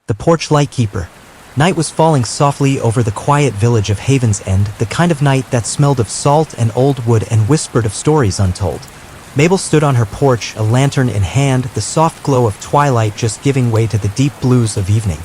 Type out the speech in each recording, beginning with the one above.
The Porch Lightkeeper. Night was falling softly over the quiet village of Haven's End, the kind of night that smelled of salt and old wood and whispered of stories untold. Mabel stood on her porch, a lantern in hand, the soft glow of twilight just giving way to the deep blues of evening.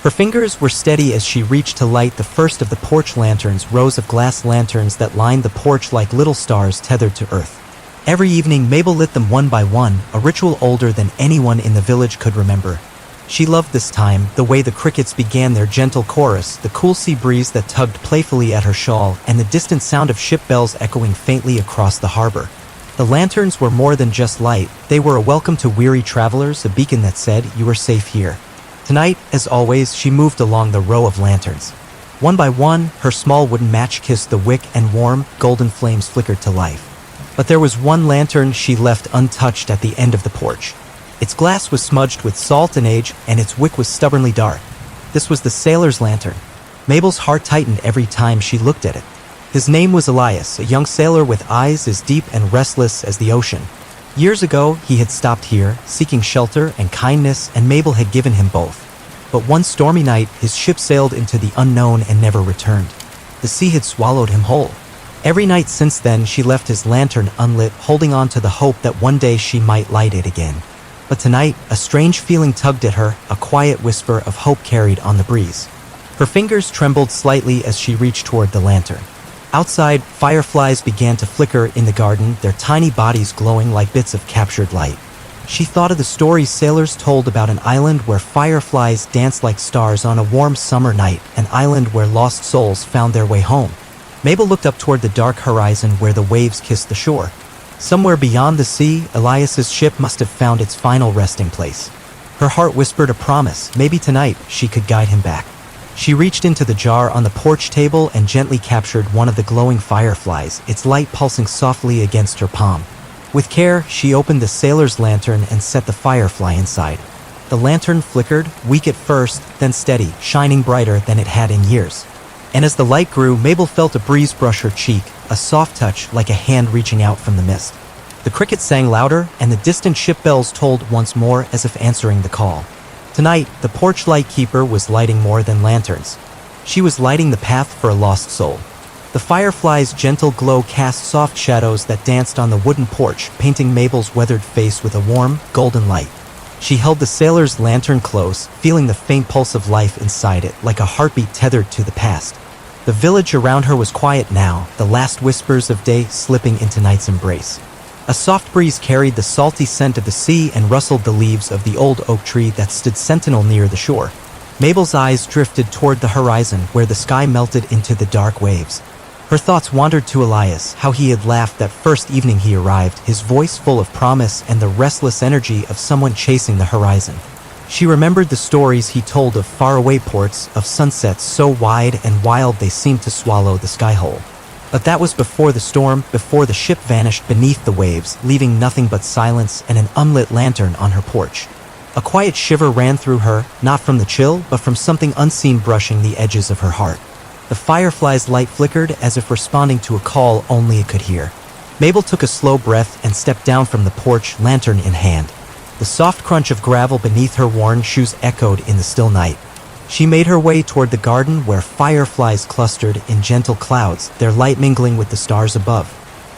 Her fingers were steady as she reached to light the first of the porch lanterns, rows of glass lanterns that lined the porch like little stars tethered to earth. Every evening, Mabel lit them one by one, a ritual older than anyone in the village could remember. She loved this time, the way the crickets began their gentle chorus, the cool sea breeze that tugged playfully at her shawl, and the distant sound of ship bells echoing faintly across the harbor. The lanterns were more than just light. They were a welcome to weary travelers, a beacon that said, "You are safe here." Tonight, as always, she moved along the row of lanterns. One by one, her small wooden match kissed the wick and warm, golden flames flickered to life. But there was one lantern she left untouched at the end of the porch. Its glass was smudged with salt and age, and its wick was stubbornly dark. This was the sailor's lantern. Mabel's heart tightened every time she looked at it. His name was Elias, a young sailor with eyes as deep and restless as the ocean. Years ago, he had stopped here, seeking shelter and kindness, and Mabel had given him both. But one stormy night, his ship sailed into the unknown and never returned. The sea had swallowed him whole. Every night since then, she left his lantern unlit, holding on to the hope that one day she might light it again. But tonight, a strange feeling tugged at her, a quiet whisper of hope carried on the breeze. Her fingers trembled slightly as she reached toward the lantern. Outside, fireflies began to flicker in the garden, their tiny bodies glowing like bits of captured light. She thought of the stories sailors told about an island where fireflies danced like stars on a warm summer night, an island where lost souls found their way home. Mabel looked up toward the dark horizon where the waves kissed the shore. Somewhere beyond the sea, Elias's ship must have found its final resting place. Her heart whispered a promise. Maybe tonight she could guide him back. She reached into the jar on the porch table and gently captured one of the glowing fireflies, its light pulsing softly against her palm. With care, she opened the sailor's lantern and set the firefly inside. The lantern flickered, weak at first, then steady, shining brighter than it had in years. And as the light grew, Mabel felt a breeze brush her cheek, a soft touch like a hand reaching out from the mist. The crickets sang louder, and the distant ship bells tolled once more as if answering the call. Tonight, the porch lightkeeper was lighting more than lanterns. She was lighting the path for a lost soul. The firefly's gentle glow cast soft shadows that danced on the wooden porch, painting Mabel's weathered face with a warm, golden light. She held the sailor's lantern close, feeling the faint pulse of life inside it, like a heartbeat tethered to the past. The village around her was quiet now, the last whispers of day slipping into night's embrace. A soft breeze carried the salty scent of the sea and rustled the leaves of the old oak tree that stood sentinel near the shore. Mabel's eyes drifted toward the horizon where the sky melted into the dark waves. Her thoughts wandered to Elias, how he had laughed that first evening he arrived, his voice full of promise and the restless energy of someone chasing the horizon. She remembered the stories he told of faraway ports, of sunsets so wide and wild they seemed to swallow the sky whole. But that was before the storm, before the ship vanished beneath the waves, leaving nothing but silence and an unlit lantern on her porch. A quiet shiver ran through her, not from the chill, but from something unseen brushing the edges of her heart. The firefly's light flickered as if responding to a call only it could hear. Mabel took a slow breath and stepped down from the porch, lantern in hand. The soft crunch of gravel beneath her worn shoes echoed in the still night. She made her way toward the garden where fireflies clustered in gentle clouds, their light mingling with the stars above.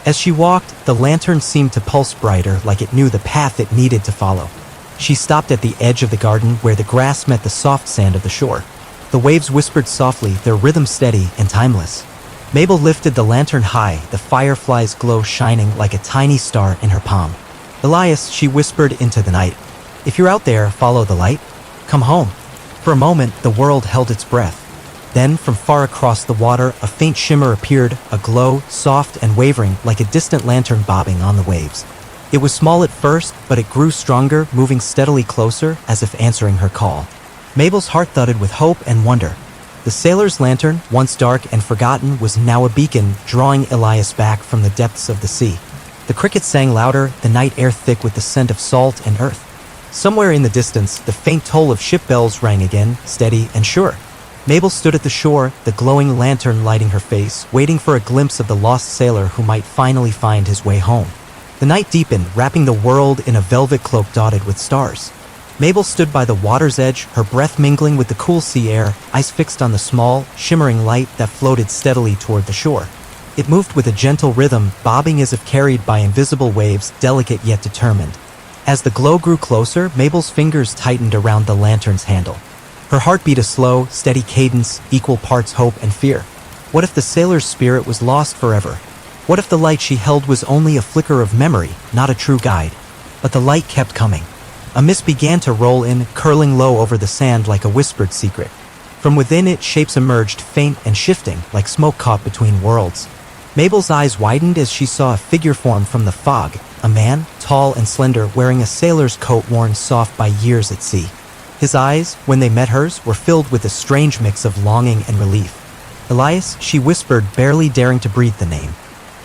As she walked, the lantern seemed to pulse brighter, like it knew the path it needed to follow. She stopped at the edge of the garden where the grass met the soft sand of the shore. The waves whispered softly, their rhythm steady and timeless. Mabel lifted the lantern high, the firefly's glow shining like a tiny star in her palm. "Elias," she whispered into the night. "If you're out there, follow the light. Come home." For a moment, the world held its breath. Then, from far across the water, a faint shimmer appeared, a glow, soft and wavering, like a distant lantern bobbing on the waves. It was small at first, but it grew stronger, moving steadily closer, as if answering her call. Mabel's heart thudded with hope and wonder. The sailor's lantern, once dark and forgotten, was now a beacon, drawing Elias back from the depths of the sea. The crickets sang louder, the night air thick with the scent of salt and earth. Somewhere in the distance, the faint toll of ship bells rang again, steady and sure. Mabel stood at the shore, the glowing lantern lighting her face, waiting for a glimpse of the lost sailor who might finally find his way home. The night deepened, wrapping the world in a velvet cloak dotted with stars. Mabel stood by the water's edge, her breath mingling with the cool sea air, eyes fixed on the small, shimmering light that floated steadily toward the shore. It moved with a gentle rhythm, bobbing as if carried by invisible waves, delicate yet determined. As the glow grew closer, Mabel's fingers tightened around the lantern's handle. Her heart beat a slow, steady cadence, equal parts hope and fear. What if the sailor's spirit was lost forever? What if the light she held was only a flicker of memory, not a true guide? But the light kept coming. A mist began to roll in, curling low over the sand like a whispered secret. From within it, shapes emerged, faint and shifting, like smoke caught between worlds. Mabel's eyes widened as she saw a figure form from the fog, a man, tall and slender, wearing a sailor's coat worn soft by years at sea. His eyes, when they met hers, were filled with a strange mix of longing and relief. "Elias," she whispered, barely daring to breathe the name.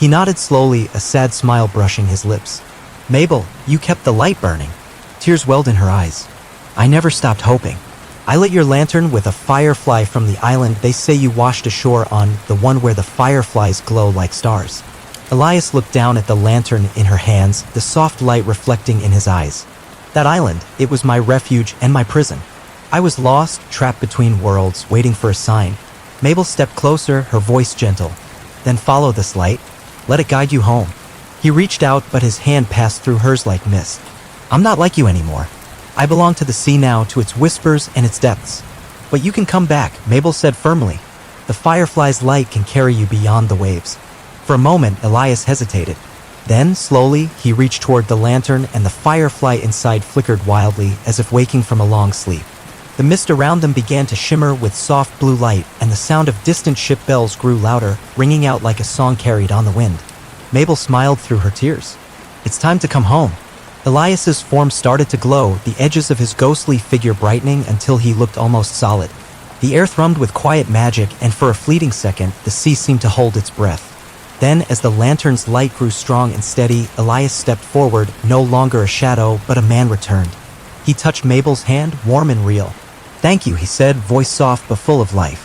He nodded slowly, a sad smile brushing his lips. "Mabel, you kept the light burning." Tears welled in her eyes. "I never stopped hoping. I lit your lantern with a firefly from the island they say you washed ashore on, the one where the fireflies glow like stars." Elias looked down at the lantern in her hands, the soft light reflecting in his eyes. "That island, it was my refuge and my prison. I was lost, trapped between worlds, waiting for a sign." Mabel stepped closer, her voice gentle. "Then follow this light. Let it guide you home." He reached out, but his hand passed through hers like mist. "I'm not like you anymore. I belong to the sea now, to its whispers and its depths. But you can come back," Mabel said firmly. "The firefly's light can carry you beyond the waves." For a moment, Elias hesitated. Then, slowly, he reached toward the lantern and the firefly inside flickered wildly, as if waking from a long sleep. The mist around them began to shimmer with soft blue light, and the sound of distant ship bells grew louder, ringing out like a song carried on the wind. Mabel smiled through her tears. "It's time to come home." Elias's form started to glow, the edges of his ghostly figure brightening until he looked almost solid. The air thrummed with quiet magic, and for a fleeting second, the sea seemed to hold its breath. Then, as the lantern's light grew strong and steady, Elias stepped forward, no longer a shadow, but a man returned. He touched Mabel's hand, warm and real. "Thank you," he said, voice soft but full of life,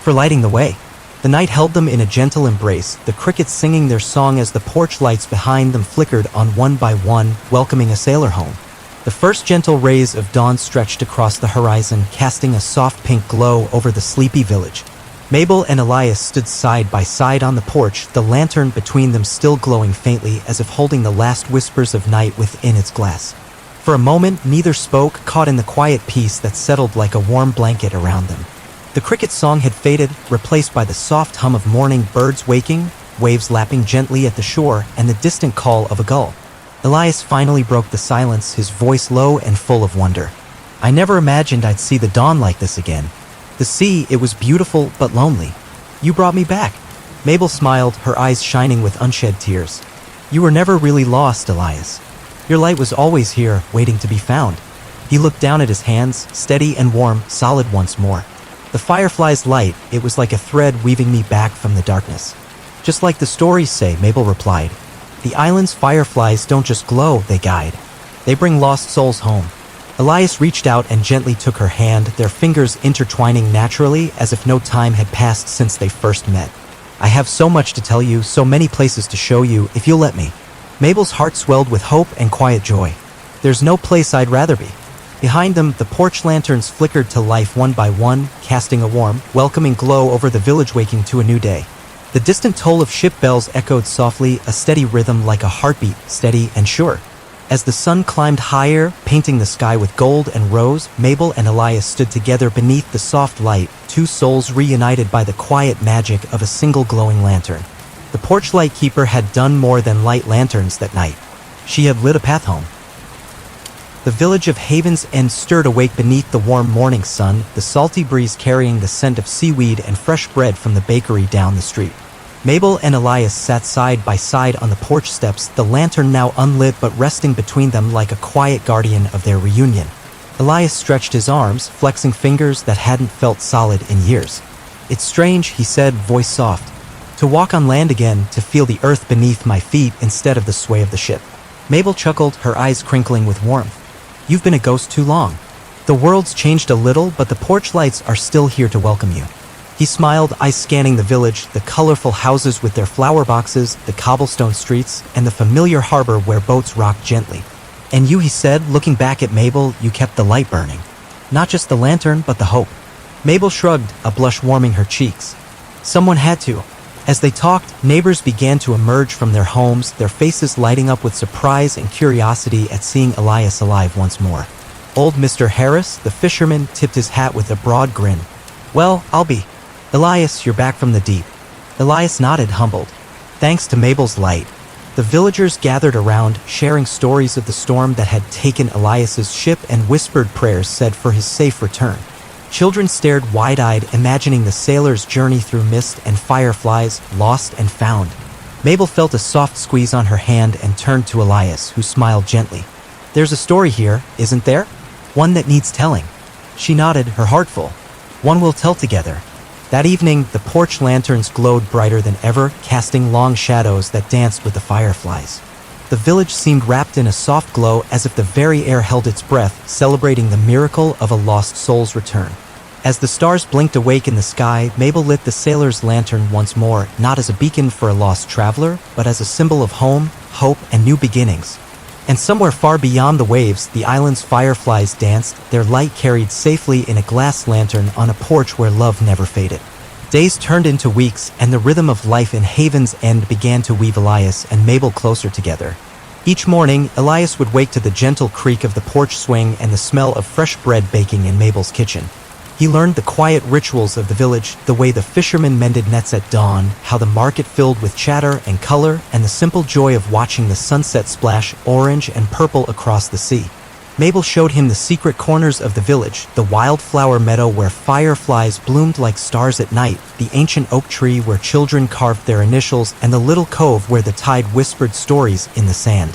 "for lighting the way." The night held them in a gentle embrace, the crickets singing their song as the porch lights behind them flickered on one by one, welcoming a sailor home. The first gentle rays of dawn stretched across the horizon, casting a soft pink glow over the sleepy village. Mabel and Elias stood side by side on the porch, the lantern between them still glowing faintly as if holding the last whispers of night within its glass. For a moment, neither spoke, caught in the quiet peace that settled like a warm blanket around them. The cricket's song had faded, replaced by the soft hum of morning birds waking, waves lapping gently at the shore, and the distant call of a gull. Elias finally broke the silence, his voice low and full of wonder. "I never imagined I'd see the dawn like this again. The sea, it was beautiful but lonely. You brought me back." Mabel smiled, her eyes shining with unshed tears. "You were never really lost, Elias. Your light was always here, waiting to be found." He looked down at his hands, steady and warm, solid once more. "The firefly's light, it was like a thread weaving me back from the darkness." "Just like the stories say," Mabel replied. "The island's fireflies don't just glow, they guide. They bring lost souls home." Elias reached out and gently took her hand, their fingers intertwining naturally as if no time had passed since they first met. "I have so much to tell you, so many places to show you, if you'll let me." Mabel's heart swelled with hope and quiet joy. "There's no place I'd rather be." Behind them, the porch lanterns flickered to life one by one, casting a warm, welcoming glow over the village, waking to a new day. The distant toll of ship bells echoed softly, a steady rhythm like a heartbeat, steady and sure. As the sun climbed higher, painting the sky with gold and rose, Mabel and Elias stood together beneath the soft light, two souls reunited by the quiet magic of a single glowing lantern. The porch light keeper had done more than light lanterns that night. She had lit a path home. The village of Haven's End stirred awake beneath the warm morning sun, the salty breeze carrying the scent of seaweed and fresh bread from the bakery down the street. Mabel and Elias sat side by side on the porch steps, the lantern now unlit but resting between them like a quiet guardian of their reunion. Elias stretched his arms, flexing fingers that hadn't felt solid in years. "It's strange," he said, voice soft, "to walk on land again, to feel the earth beneath my feet instead of the sway of the ship." Mabel chuckled, her eyes crinkling with warmth. "You've been a ghost too long. The world's changed a little, but the porch lights are still here to welcome you." He smiled, eyes scanning the village, the colorful houses with their flower boxes, the cobblestone streets, and the familiar harbor where boats rocked gently. "And you," he said, looking back at Mabel, "you kept the light burning. Not just the lantern, but the hope." Mabel shrugged, a blush warming her cheeks. Someone had to. As they talked, neighbors began to emerge from their homes, their faces lighting up with surprise and curiosity at seeing Elias alive once more. Old Mr. Harris, the fisherman, tipped his hat with a broad grin. "Well, I'll be. Elias, you're back from the deep." Elias nodded, humbled. Thanks to Mabel's light. The villagers gathered around, sharing stories of the storm that had taken Elias's ship and whispered prayers said for his safe return. Children stared wide-eyed, imagining the sailor's journey through mist and fireflies, lost and found. Mabel felt a soft squeeze on her hand and turned to Elias, who smiled gently. "There's a story here, isn't there? One that needs telling." She nodded, her heart full. "One we'll tell together." That evening, the porch lanterns glowed brighter than ever, casting long shadows that danced with the fireflies. The village seemed wrapped in a soft glow, as if the very air held its breath, celebrating the miracle of a lost soul's return. As the stars blinked awake in the sky, Mabel lit the sailor's lantern once more, not as a beacon for a lost traveler, but as a symbol of home, hope, and new beginnings. And somewhere far beyond the waves, the island's fireflies danced, their light carried safely in a glass lantern on a porch where love never faded. Days turned into weeks, and the rhythm of life in Haven's End began to weave Elias and Mabel closer together. Each morning, Elias would wake to the gentle creak of the porch swing and the smell of fresh bread baking in Mabel's kitchen. He learned the quiet rituals of the village, the way the fishermen mended nets at dawn, how the market filled with chatter and color, and the simple joy of watching the sunset splash orange and purple across the sea. Mabel showed him the secret corners of the village, the wildflower meadow where fireflies bloomed like stars at night, the ancient oak tree where children carved their initials, and the little cove where the tide whispered stories in the sand.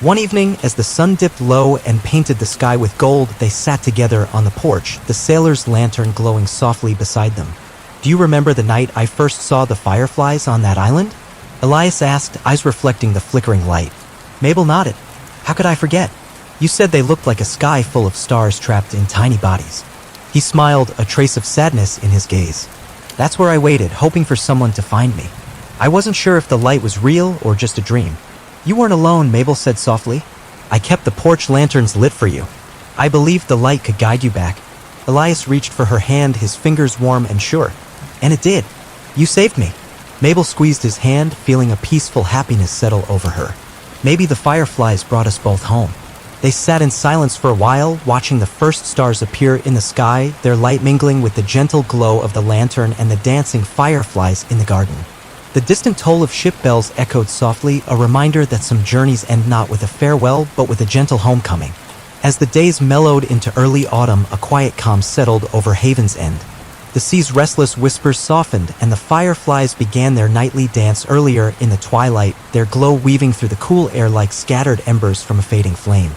One evening, as the sun dipped low and painted the sky with gold, they sat together on the porch, the sailor's lantern glowing softly beside them. "Do you remember the night I first saw the fireflies on that island?" Elias asked, eyes reflecting the flickering light. Mabel nodded. "How could I forget? You said they looked like a sky full of stars trapped in tiny bodies." He smiled, a trace of sadness in his gaze. "That's where I waited, hoping for someone to find me. I wasn't sure if the light was real or just a dream." "You weren't alone," Mabel said softly. "I kept the porch lanterns lit for you. I believed the light could guide you back." Elias reached for her hand, his fingers warm and sure. "And it did. You saved me." Mabel squeezed his hand, feeling a peaceful happiness settle over her. Maybe the fireflies brought us both home. They sat in silence for a while, watching the first stars appear in the sky, their light mingling with the gentle glow of the lantern and the dancing fireflies in the garden. The distant toll of ship bells echoed softly, a reminder that some journeys end not with a farewell, but with a gentle homecoming. As the days mellowed into early autumn, a quiet calm settled over Haven's End. The sea's restless whispers softened, and the fireflies began their nightly dance earlier in the twilight, their glow weaving through the cool air like scattered embers from a fading flame.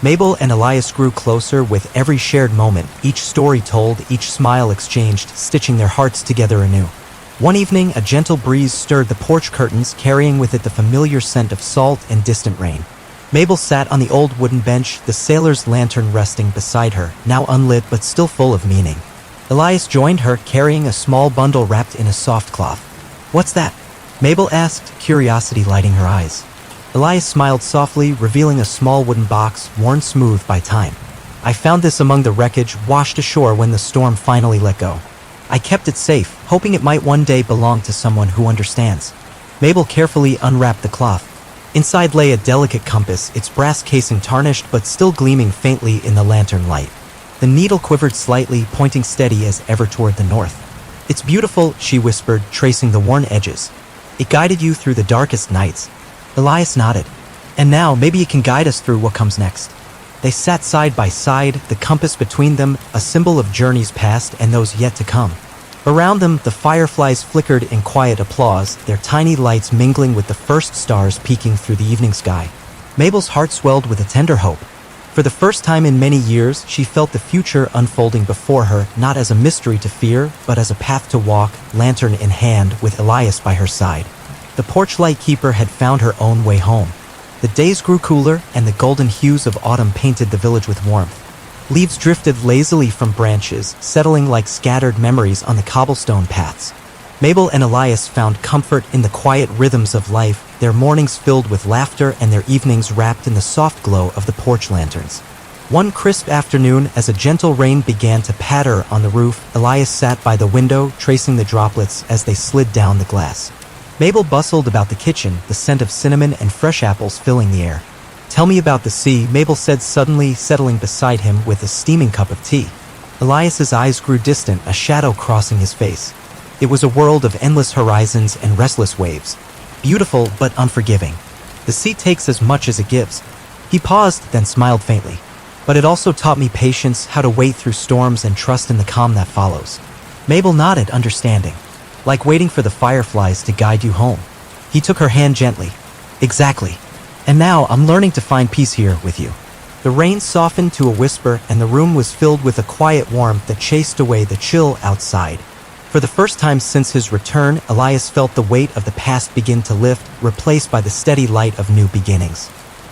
Mabel and Elias grew closer with every shared moment, each story told, each smile exchanged, stitching their hearts together anew. One evening, a gentle breeze stirred the porch curtains, carrying with it the familiar scent of salt and distant rain. Mabel sat on the old wooden bench, the sailor's lantern resting beside her, now unlit but still full of meaning. Elias joined her, carrying a small bundle wrapped in a soft cloth. "What's that?" Mabel asked, curiosity lighting her eyes. Elias smiled softly, revealing a small wooden box, worn smooth by time. "I found this among the wreckage, washed ashore when the storm finally let go. I kept it safe, hoping it might one day belong to someone who understands." Mabel carefully unwrapped the cloth. Inside lay a delicate compass, its brass casing tarnished but still gleaming faintly in the lantern light. The needle quivered slightly, pointing steady as ever toward the north. "It's beautiful," she whispered, tracing the worn edges. "It guided you through the darkest nights." Elias nodded. "And now, maybe it can guide us through what comes next." They sat side by side, the compass between them, a symbol of journeys past and those yet to come. Around them, the fireflies flickered in quiet applause, their tiny lights mingling with the first stars peeking through the evening sky. Mabel's heart swelled with a tender hope. For the first time in many years, she felt the future unfolding before her, not as a mystery to fear, but as a path to walk, lantern in hand, with Elias by her side. The porch light keeper had found her own way home. The days grew cooler, and the golden hues of autumn painted the village with warmth. Leaves drifted lazily from branches, settling like scattered memories on the cobblestone paths. Mabel and Elias found comfort in the quiet rhythms of life, their mornings filled with laughter and their evenings wrapped in the soft glow of the porch lanterns. One crisp afternoon, as a gentle rain began to patter on the roof, Elias sat by the window, tracing the droplets as they slid down the glass. Mabel bustled about the kitchen, the scent of cinnamon and fresh apples filling the air. "Tell me about the sea," Mabel said, suddenly settling beside him with a steaming cup of tea. Elias's eyes grew distant, a shadow crossing his face. It was a world of endless horizons and restless waves. Beautiful but unforgiving. The sea takes as much as it gives. He paused, then smiled faintly. But it also taught me patience, how to wait through storms and trust in the calm that follows. Mabel nodded, understanding. Like waiting for the fireflies to guide you home. He took her hand gently. Exactly. And now I'm learning to find peace here with you. The rain softened to a whisper, and the room was filled with a quiet warmth that chased away the chill outside. For the first time since his return, Elias felt the weight of the past begin to lift, replaced by the steady light of new beginnings.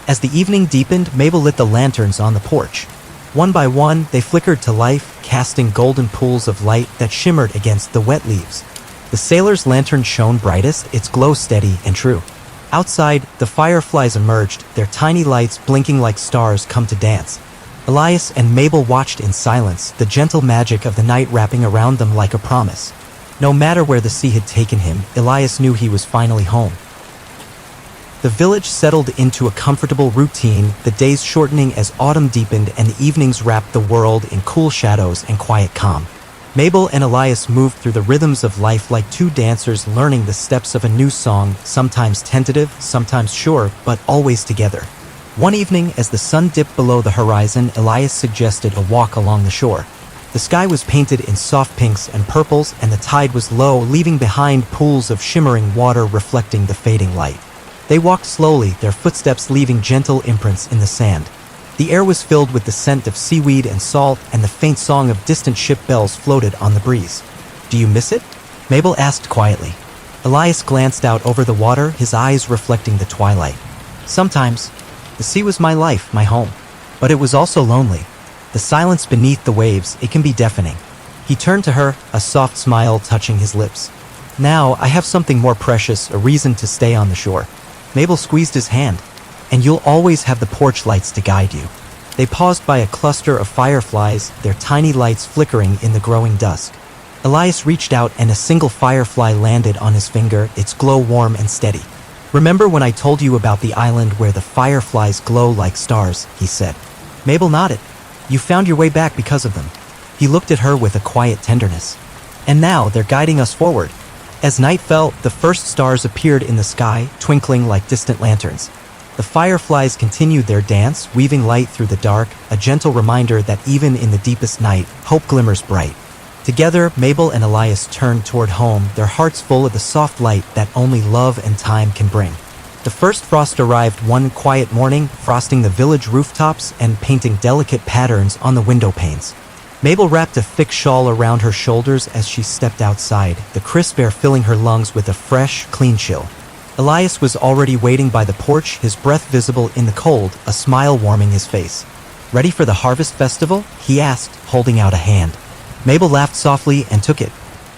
As the evening deepened, Mabel lit the lanterns on the porch. One by one, they flickered to life, casting golden pools of light that shimmered against the wet leaves. The sailor's lantern shone brightest, its glow steady and true. Outside, the fireflies emerged, their tiny lights blinking like stars come to dance. Elias and Mabel watched in silence, the gentle magic of the night wrapping around them like a promise. No matter where the sea had taken him, Elias knew he was finally home. The village settled into a comfortable routine, the days shortening as autumn deepened and the evenings wrapped the world in cool shadows and quiet calm. Mabel and Elias moved through the rhythms of life like two dancers learning the steps of a new song, sometimes tentative, sometimes sure, but always together. One evening, as the sun dipped below the horizon, Elias suggested a walk along the shore. The sky was painted in soft pinks and purples, and the tide was low, leaving behind pools of shimmering water reflecting the fading light. They walked slowly, their footsteps leaving gentle imprints in the sand. The air was filled with the scent of seaweed and salt, and the faint song of distant ship bells floated on the breeze. "Do you miss it?" Mabel asked quietly. Elias glanced out over the water, his eyes reflecting the twilight. "Sometimes. The sea was my life, my home. But it was also lonely. The silence beneath the waves, it can be deafening." He turned to her, a soft smile touching his lips. "Now I have something more precious, a reason to stay on the shore." Mabel squeezed his hand. "And you'll always have the porch lights to guide you." They paused by a cluster of fireflies, their tiny lights flickering in the growing dusk. Elias reached out and a single firefly landed on his finger, its glow warm and steady. "Remember when I told you about the island where the fireflies glow like stars?" he said. Mabel nodded. "You found your way back because of them." He looked at her with a quiet tenderness. "And now they're guiding us forward." As night fell, the first stars appeared in the sky, twinkling like distant lanterns. The fireflies continued their dance, weaving light through the dark, a gentle reminder that even in the deepest night, hope glimmers bright. Together, Mabel and Elias turned toward home, their hearts full of the soft light that only love and time can bring. The first frost arrived one quiet morning, frosting the village rooftops and painting delicate patterns on the window panes. Mabel wrapped a thick shawl around her shoulders as she stepped outside, the crisp air filling her lungs with a fresh, clean chill. Elias was already waiting by the porch, his breath visible in the cold, a smile warming his face. "Ready for the harvest festival?" he asked, holding out a hand. Mabel laughed softly and took it.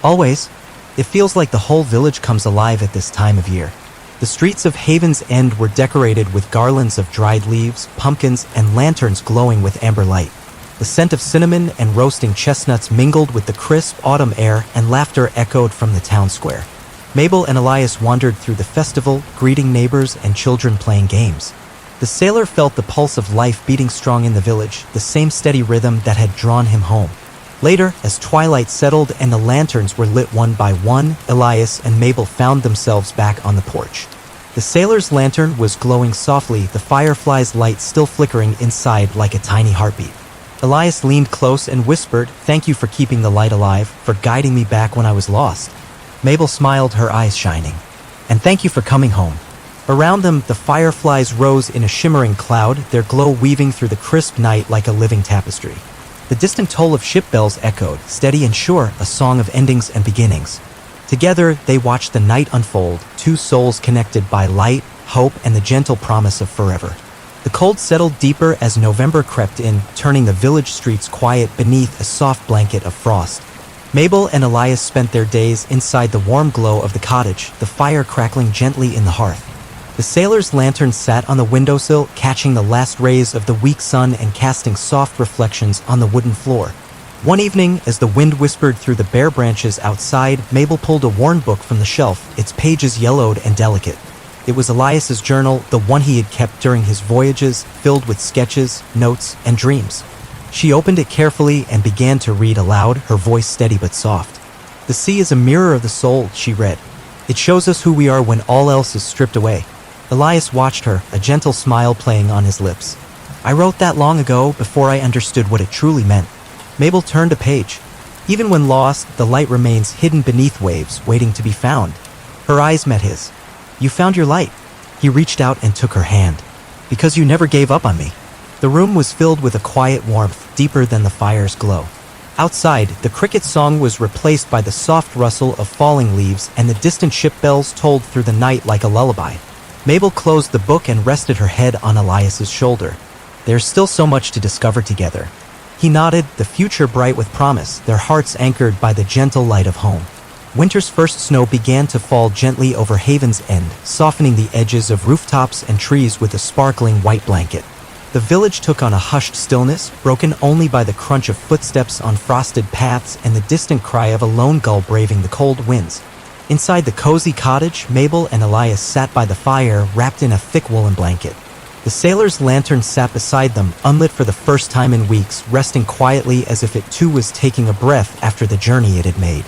"Always. It feels like the whole village comes alive at this time of year." The streets of Haven's End were decorated with garlands of dried leaves, pumpkins, and lanterns glowing with amber light. The scent of cinnamon and roasting chestnuts mingled with the crisp autumn air, and laughter echoed from the town square. Mabel and Elias wandered through the festival, greeting neighbors and children playing games. The sailor felt the pulse of life beating strong in the village, the same steady rhythm that had drawn him home. Later, as twilight settled and the lanterns were lit one by one, Elias and Mabel found themselves back on the porch. The sailor's lantern was glowing softly, the firefly's light still flickering inside like a tiny heartbeat. Elias leaned close and whispered, "Thank you for keeping the light alive, for guiding me back when I was lost." Mabel smiled, her eyes shining. "And thank you for coming home." Around them, the fireflies rose in a shimmering cloud, their glow weaving through the crisp night like a living tapestry. The distant toll of ship bells echoed, steady and sure, a song of endings and beginnings. Together, they watched the night unfold, two souls connected by light, hope, and the gentle promise of forever. The cold settled deeper as November crept in, turning the village streets quiet beneath a soft blanket of frost. Mabel and Elias spent their days inside the warm glow of the cottage, the fire crackling gently in the hearth. The sailor's lantern sat on the windowsill, catching the last rays of the weak sun and casting soft reflections on the wooden floor. One evening, as the wind whispered through the bare branches outside, Mabel pulled a worn book from the shelf, its pages yellowed and delicate. It was Elias's journal, the one he had kept during his voyages, filled with sketches, notes, and dreams. She opened it carefully and began to read aloud, her voice steady but soft. "The sea is a mirror of the soul," she read. "It shows us who we are when all else is stripped away." Elias watched her, a gentle smile playing on his lips. "I wrote that long ago, before I understood what it truly meant." Mabel turned a page. Even when lost, the light remains hidden beneath waves, waiting to be found. Her eyes met his. "You found your light." He reached out and took her hand. "Because you never gave up on me." The room was filled with a quiet warmth, deeper than the fire's glow. Outside, the cricket song was replaced by the soft rustle of falling leaves, and the distant ship bells tolled through the night like a lullaby. Mabel closed the book and rested her head on Elias's shoulder. "There's still so much to discover together." He nodded, the future bright with promise, their hearts anchored by the gentle light of home. Winter's first snow began to fall gently over Haven's End, softening the edges of rooftops and trees with a sparkling white blanket. The village took on a hushed stillness, broken only by the crunch of footsteps on frosted paths and the distant cry of a lone gull braving the cold winds. Inside the cozy cottage, Mabel and Elias sat by the fire, wrapped in a thick woolen blanket. The sailor's lantern sat beside them, unlit for the first time in weeks, resting quietly as if it too was taking a breath after the journey it had made.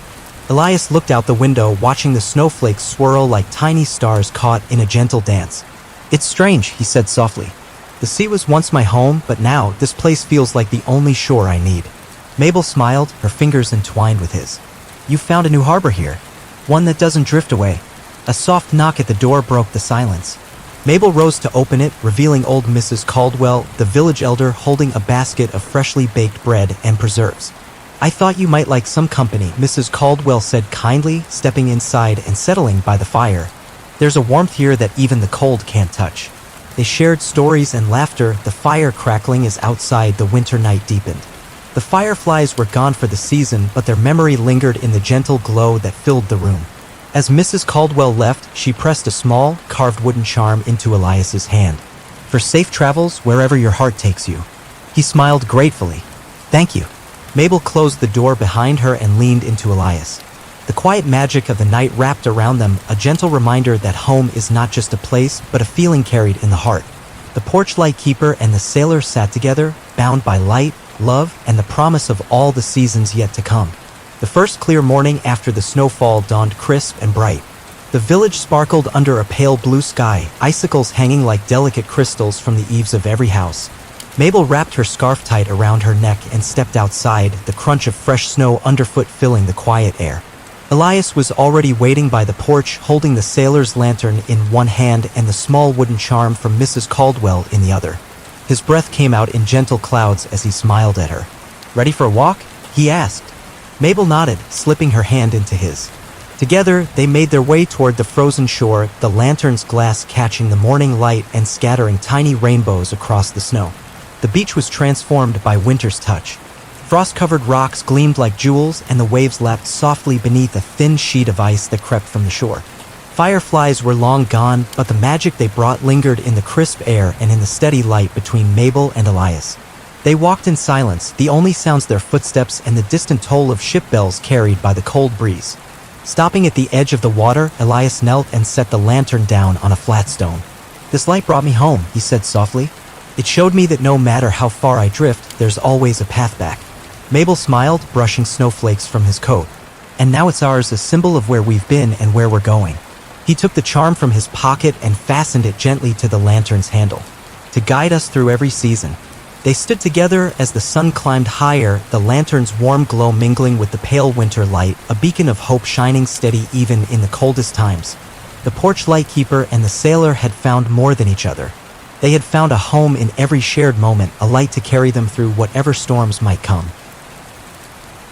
Elias looked out the window, watching the snowflakes swirl like tiny stars caught in a gentle dance. "It's strange," he said softly. "The sea was once my home, but now this place feels like the only shore I need." Mabel smiled, her fingers entwined with his. "You found a new harbor here. One that doesn't drift away." A soft knock at the door broke the silence. Mabel rose to open it, revealing old Mrs. Caldwell, the village elder, holding a basket of freshly baked bread and preserves. "I thought you might like some company," Mrs. Caldwell said kindly, stepping inside and settling by the fire. "There's a warmth here that even the cold can't touch." They shared stories and laughter, the fire crackling as outside the winter night deepened. The fireflies were gone for the season, but their memory lingered in the gentle glow that filled the room. As Mrs. Caldwell left, she pressed a small, carved wooden charm into Elias's hand. "For safe travels, wherever your heart takes you." He smiled gratefully. "Thank you." Mabel closed the door behind her and leaned into Elias. The quiet magic of the night wrapped around them, a gentle reminder that home is not just a place, but a feeling carried in the heart. The porch light keeper and the sailor sat together, bound by light, love, and the promise of all the seasons yet to come. The first clear morning after the snowfall dawned crisp and bright. The village sparkled under a pale blue sky, icicles hanging like delicate crystals from the eaves of every house. Mabel wrapped her scarf tight around her neck and stepped outside, the crunch of fresh snow underfoot filling the quiet air. Elias was already waiting by the porch, holding the sailor's lantern in one hand and the small wooden charm from Mrs. Caldwell in the other. His breath came out in gentle clouds as he smiled at her. "Ready for a walk?" he asked. Mabel nodded, slipping her hand into his. Together, they made their way toward the frozen shore, the lantern's glass catching the morning light and scattering tiny rainbows across the snow. The beach was transformed by winter's touch. Frost-covered rocks gleamed like jewels, and the waves lapped softly beneath a thin sheet of ice that crept from the shore. Fireflies were long gone, but the magic they brought lingered in the crisp air and in the steady light between Mabel and Elias. They walked in silence, the only sounds their footsteps and the distant toll of ship bells carried by the cold breeze. Stopping at the edge of the water, Elias knelt and set the lantern down on a flat stone. "This light brought me home," he said softly. "It showed me that no matter how far I drift, there's always a path back." Mabel smiled, brushing snowflakes from his coat. "And now it's ours, a symbol of where we've been and where we're going." He took the charm from his pocket and fastened it gently to the lantern's handle. "To guide us through every season." They stood together as the sun climbed higher, the lantern's warm glow mingling with the pale winter light, a beacon of hope shining steady even in the coldest times. The porch light keeper and the sailor had found more than each other. They had found a home in every shared moment, a light to carry them through whatever storms might come.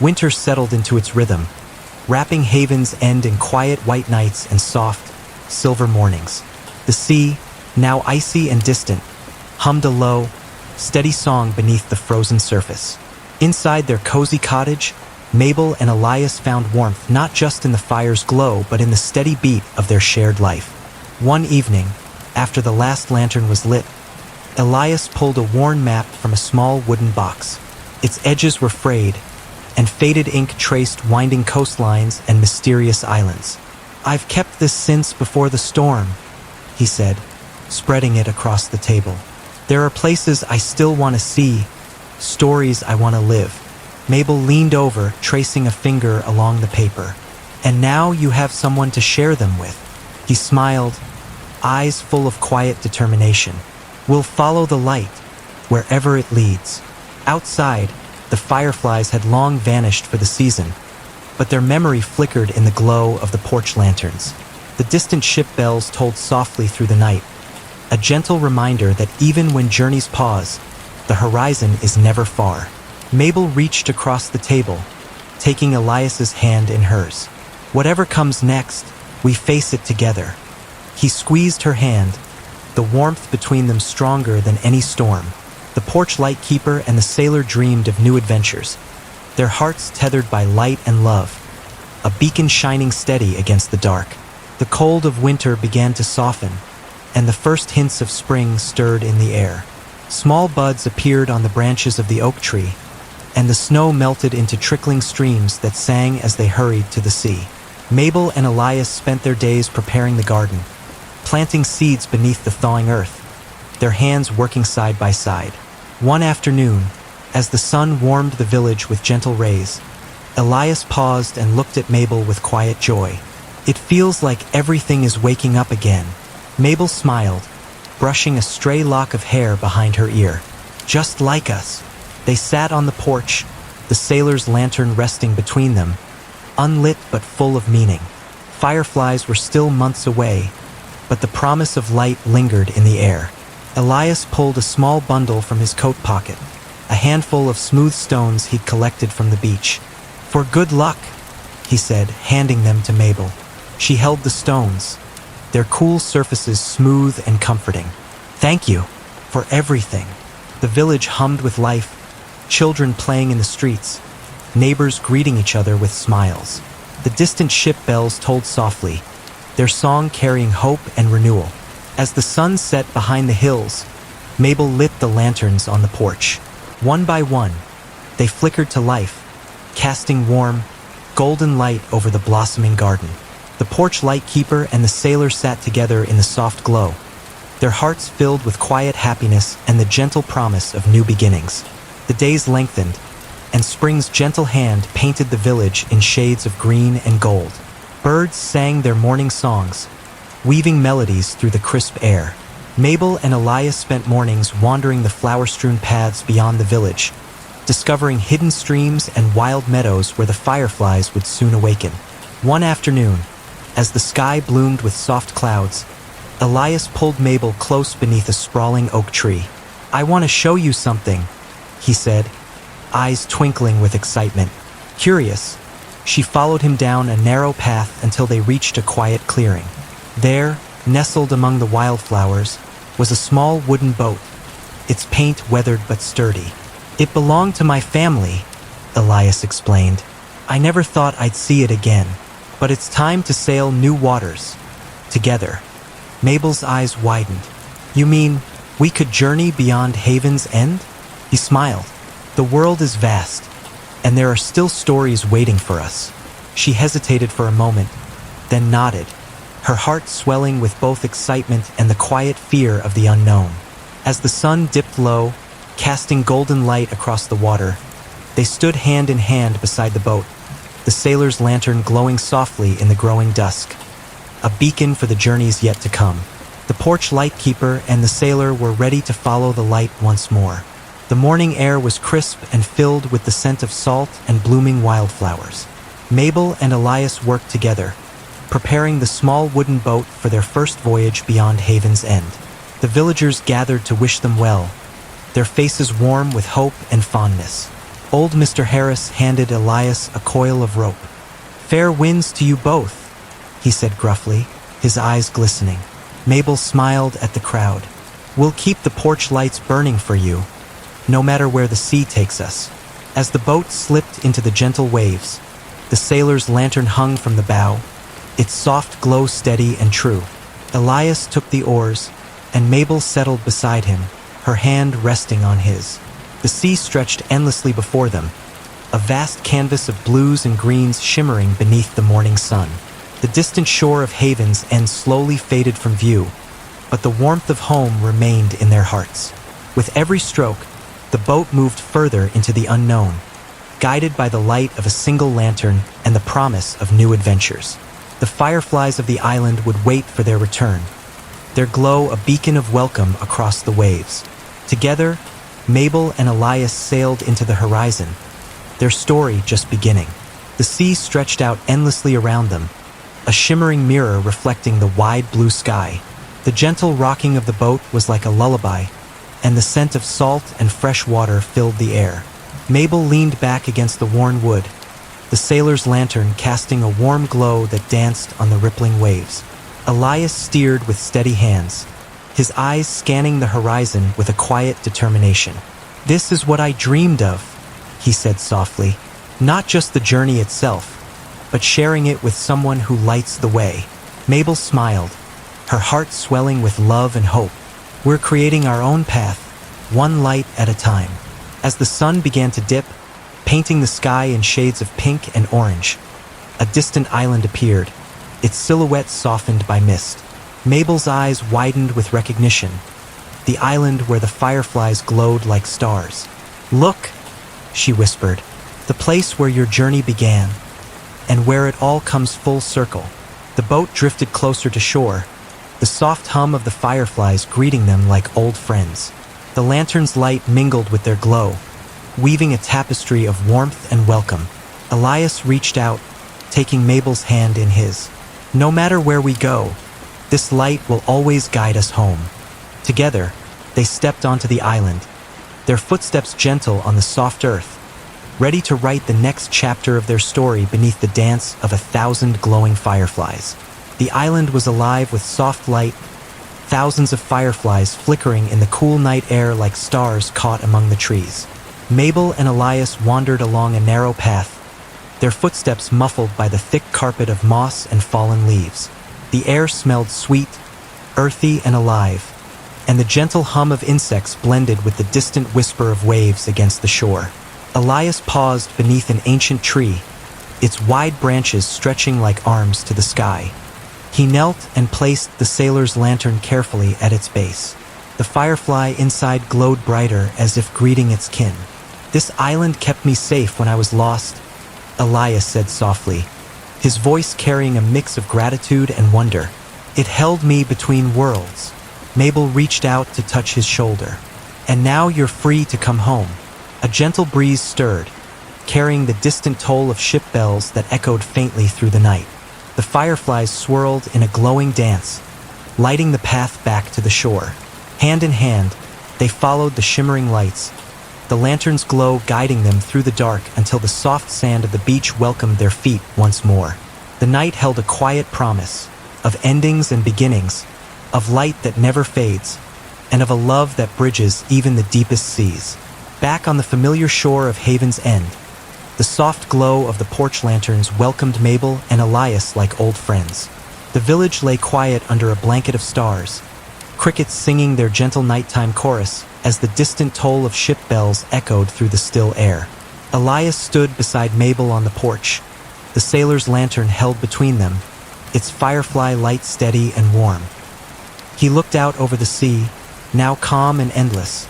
Winter settled into its rhythm, wrapping Haven's End in quiet white nights and soft, silver mornings. The sea, now icy and distant, hummed a low, steady song beneath the frozen surface. Inside their cozy cottage, Mabel and Elias found warmth not just in the fire's glow, but in the steady beat of their shared life. One evening, after the last lantern was lit, Elias pulled a worn map from a small wooden box. Its edges were frayed, and faded ink traced winding coastlines and mysterious islands. "I've kept this since before the storm," he said, spreading it across the table. "There are places I still want to see, stories I want to live." Mabel leaned over, tracing a finger along the paper. "And now you have someone to share them with." He smiled, eyes full of quiet determination. "We'll follow the light, wherever it leads." Outside, the fireflies had long vanished for the season, but their memory flickered in the glow of the porch lanterns. The distant ship bells tolled softly through the night, a gentle reminder that even when journeys pause, the horizon is never far. Mabel reached across the table, taking Elias's hand in hers. "Whatever comes next, we face it together." He squeezed her hand, the warmth between them stronger than any storm. The porch light keeper and the sailor dreamed of new adventures, their hearts tethered by light and love, a beacon shining steady against the dark. The cold of winter began to soften, and the first hints of spring stirred in the air. Small buds appeared on the branches of the oak tree, and the snow melted into trickling streams that sang as they hurried to the sea. Mabel and Elias spent their days preparing the garden, planting seeds beneath the thawing earth, their hands working side by side. One afternoon, as the sun warmed the village with gentle rays, Elias paused and looked at Mabel with quiet joy. "It feels like everything is waking up again." Mabel smiled, brushing a stray lock of hair behind her ear. "Just like us." They sat on the porch, the sailor's lantern resting between them, unlit but full of meaning. Fireflies were still months away, but the promise of light lingered in the air. Elias pulled a small bundle from his coat pocket, a handful of smooth stones he'd collected from the beach. "For good luck," he said, handing them to Mabel. She held the stones, their cool surfaces smooth and comforting. "Thank you for everything." The village hummed with life, children playing in the streets, neighbors greeting each other with smiles. The distant ship bells tolled softly, their song carrying hope and renewal. As the sun set behind the hills, Mabel lit the lanterns on the porch. One by one, they flickered to life, casting warm, golden light over the blossoming garden. The porch light keeper and the sailor sat together in the soft glow, their hearts filled with quiet happiness and the gentle promise of new beginnings. The days lengthened, and spring's gentle hand painted the village in shades of green and gold. Birds sang their morning songs, weaving melodies through the crisp air. Mabel and Elias spent mornings wandering the flower-strewn paths beyond the village, discovering hidden streams and wild meadows where the fireflies would soon awaken. One afternoon, as the sky bloomed with soft clouds, Elias pulled Mabel close beneath a sprawling oak tree. "I want to show you something," he said, eyes twinkling with excitement. Curious, she followed him down a narrow path until they reached a quiet clearing. There, nestled among the wildflowers, was a small wooden boat, its paint weathered but sturdy. "It belonged to my family," Elias explained. "I never thought I'd see it again, but it's time to sail new waters, together." Mabel's eyes widened. "You mean we could journey beyond Haven's End?" He smiled. "The world is vast, and there are still stories waiting for us." She hesitated for a moment, then nodded, her heart swelling with both excitement and the quiet fear of the unknown. As the sun dipped low, casting golden light across the water, they stood hand in hand beside the boat, the sailor's lantern glowing softly in the growing dusk, a beacon for the journeys yet to come. The porch light keeper and the sailor were ready to follow the light once more. The morning air was crisp and filled with the scent of salt and blooming wildflowers. Mabel and Elias worked together, preparing the small wooden boat for their first voyage beyond Haven's End. The villagers gathered to wish them well, their faces warm with hope and fondness. Old Mr. Harris handed Elias a coil of rope. "Fair winds to you both," he said gruffly, his eyes glistening. Mabel smiled at the crowd. "We'll keep the porch lights burning for you, no matter where the sea takes us." As the boat slipped into the gentle waves, the sailor's lantern hung from the bow, its soft glow steady and true. Elias took the oars, and Mabel settled beside him, her hand resting on his. The sea stretched endlessly before them, a vast canvas of blues and greens shimmering beneath the morning sun. The distant shore of Haven's End slowly faded from view, but the warmth of home remained in their hearts. With every stroke, the boat moved further into the unknown, guided by the light of a single lantern and the promise of new adventures. The fireflies of the island would wait for their return, their glow a beacon of welcome across the waves. Together, Mabel and Elias sailed into the horizon, their story just beginning. The sea stretched out endlessly around them, a shimmering mirror reflecting the wide blue sky. The gentle rocking of the boat was like a lullaby, and the scent of salt and fresh water filled the air. Mabel leaned back against the worn wood, the sailor's lantern casting a warm glow that danced on the rippling waves. Elias steered with steady hands, his eyes scanning the horizon with a quiet determination. "This is what I dreamed of," he said softly. "Not just the journey itself, but sharing it with someone who lights the way." Mabel smiled, her heart swelling with love and hope. "We're creating our own path, one light at a time." As the sun began to dip, painting the sky in shades of pink and orange, a distant island appeared, its silhouette softened by mist. Mabel's eyes widened with recognition, the island where the fireflies glowed like stars. "Look," she whispered, "the place where your journey began, and where it all comes full circle." The boat drifted closer to shore, the soft hum of the fireflies greeting them like old friends. The lantern's light mingled with their glow, weaving a tapestry of warmth and welcome. Elias reached out, taking Mabel's hand in his. "No matter where we go, this light will always guide us home." Together, they stepped onto the island, their footsteps gentle on the soft earth, ready to write the next chapter of their story beneath the dance of 1,000 glowing fireflies. The island was alive with soft light, thousands of fireflies flickering in the cool night air like stars caught among the trees. Mabel and Elias wandered along a narrow path, their footsteps muffled by the thick carpet of moss and fallen leaves. The air smelled sweet, earthy, and alive, and the gentle hum of insects blended with the distant whisper of waves against the shore. Elias paused beneath an ancient tree, its wide branches stretching like arms to the sky. He knelt and placed the sailor's lantern carefully at its base. The firefly inside glowed brighter as if greeting its kin. "This island kept me safe when I was lost," Elias said softly, his voice carrying a mix of gratitude and wonder. "It held me between worlds." Mabel reached out to touch his shoulder. "And now you're free to come home." A gentle breeze stirred, carrying the distant toll of ship bells that echoed faintly through the night. The fireflies swirled in a glowing dance, lighting the path back to the shore. Hand in hand, they followed the shimmering lights, the lantern's glow guiding them through the dark until the soft sand of the beach welcomed their feet once more. The night held a quiet promise of endings and beginnings, of light that never fades, and of a love that bridges even the deepest seas. Back on the familiar shore of Haven's End, the soft glow of the porch lanterns welcomed Mabel and Elias like old friends. The village lay quiet under a blanket of stars, crickets singing their gentle nighttime chorus as the distant toll of ship bells echoed through the still air. Elias stood beside Mabel on the porch, the sailor's lantern held between them, its firefly light steady and warm. He looked out over the sea, now calm and endless,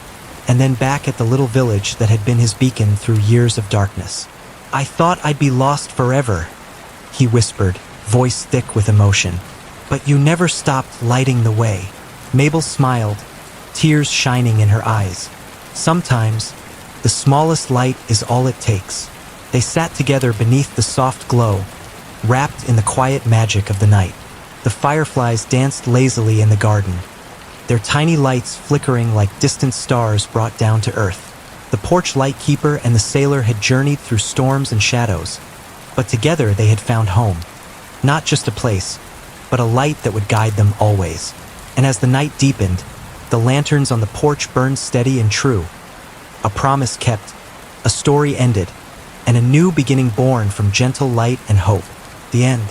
and then back at the little village that had been his beacon through years of darkness. "I thought I'd be lost forever," he whispered, voice thick with emotion. "But you never stopped lighting the way." Mabel smiled, tears shining in her eyes. "Sometimes, the smallest light is all it takes." They sat together beneath the soft glow, wrapped in the quiet magic of the night. The fireflies danced lazily in the garden, their tiny lights flickering like distant stars brought down to earth. The porch lightkeeper and the sailor had journeyed through storms and shadows, but together they had found home. Not just a place, but a light that would guide them always. And as the night deepened, the lanterns on the porch burned steady and true, a promise kept, A story ended, and a new beginning born from gentle light and hope. The end.